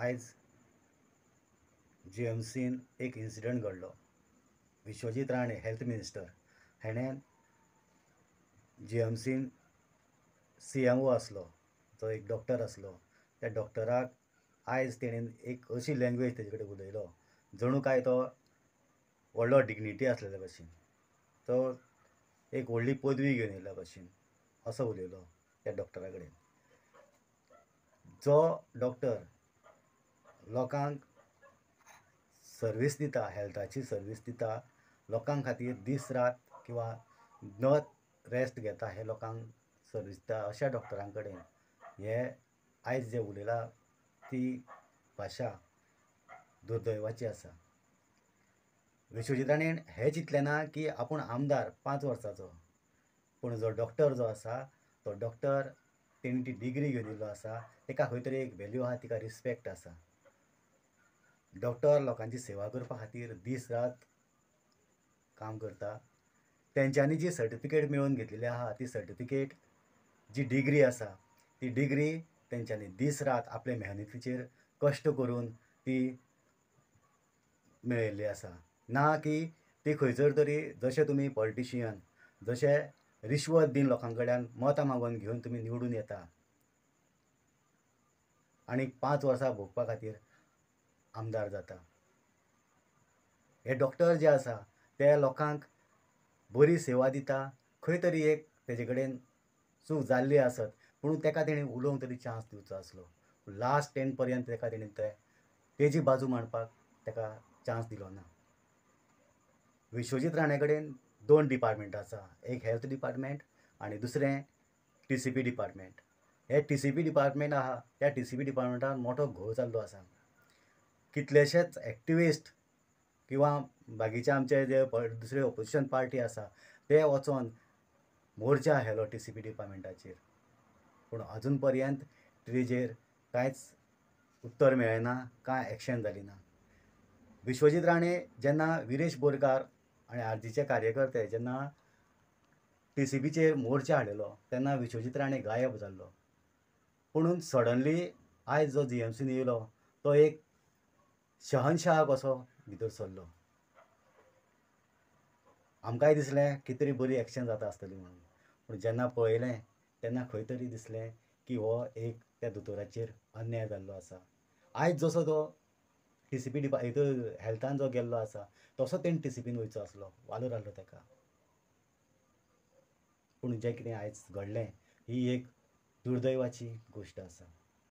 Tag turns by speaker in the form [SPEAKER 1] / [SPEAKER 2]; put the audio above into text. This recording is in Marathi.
[SPEAKER 1] आयज GMCन एक इन्सिडंट घडलो. विश्वजीत राणे हेल्थ मिनिस्टर हेणें GMCन CMO आसलो, जो एक डॉक्टर आसलो, त्या डॉक्टराक आयज तेणेन एक अशी लँग्वेज तेजे कडेन उलयलो जणू काय तो व्हडलो डिग्निटी आसलेल्या भशेन, तो एक व्हडली पदवी घेवन येयल्या भशेन असो उलयलो त्या डॉक्टरा कडेन. जो डॉक्टर लोकांक सर्वीस दिता, हेल्थाची सर्वीस दिता, लोकां खातीर दीस रात किंवा न रेस्ट घेता हे लोकांक सर्वीस दिता, अशा डॉक्टरां कडेन हे आयज जे उलयला ती भाशा दुर्दैवाची आसा. विश्वजीत राणेन हें चिंतलें ना की आपूण आमदार 5 वर्साचो, पूण जो डॉक्टर जो आसा तो डॉक्टर तेणी ती डिग्री घेवन येयल्लो आसा, तेका खंय तरी एक व्हॅल्यू आसा, तिका रिस्पेक्ट आसा. डॉक्टर लोकांची सेवा करपा खातीर दीस रात काम करता. तेंच्यांनी जी सर्टिफिकेट मेळोवन घेतलेली आहा, ती सर्टिफिकेट जी डिग्री आसा, ती डिग्री तेंच्यांनी दीस रात आपले मेहनतीचेर कश्ट करून ती मेळयल्ली आसा. ना की ती खंयसर तरी जशे तुमी पॉलिटिशियन जशे रिश्वत दिन लोकां कडल्यान मतां मागोवन घेवन तुमी निवडून येता आनी 5 वर्सां भोगपा खातीर आमदार जाता. हे डॉक्टर जे आसा ते लोकांक बरी सेवा दिता, खंय तरी एक तेजे कडेन चूक जाल्ली आसत, पूण तेका तेणी उलोवंक तरी चान्स दिवचो आसलो. लास्ट एंड पर्यंत तेका तेणी तेजी बाजू मांडपाक तेका चान्स दिलो ना. विश्वजीत राणे कडेन 2 डिपार्टमेंट आसा, एक हेल्थ डिपार्टमेंट आनी दुसरें TCP डिपार्टमेंट. हे TCP डिपार्टमेंट आहा, त्या TCP डिपार्टमेंटान मोठो घोळ जाल्लो आसा. कितलेशेच एक्टिविस्ट किंवा बाकीचे आमचे जे दुसरे ऑपोजिशन पार्टी आसा ते वचोन मोर्चा हेलो TCP डिपार्टमेंटाचेर, पूण अजून पर्यंत तेजेर कांयच उत्तर मेळना, कांय एक्शन जाली ना. विश्वजीत राणे जेन्ना विरेश बोरकार आनी आरजीचे कार्यकर्ते जेन्ना TCPचेर मोर्चा हाडलो तेन्ना विश्वजीत राणे गायब जाल्लो. पुणून सडनली आयज जो GMCन येयलो तो एक शहनशाह कसो भितर सरलो. आमकांय दिसलें कितें तरी बरी एक्शन जाता आसतली म्हणून, पूण जेन्ना पळयलें तेन्ना खंय तरी दिसलें की हो एक त्या दोतोराचेर अन्याय जाल्लो आसा. आयज जसो तो TCP हेल्थान जो गेल्लो आसा तसो तेणी TCPन वयचो आसलो, वालोर आहलो तेका. पूण जें कितें आयज घडलें ही एक दुर्दैवाची गोश्ट आसा.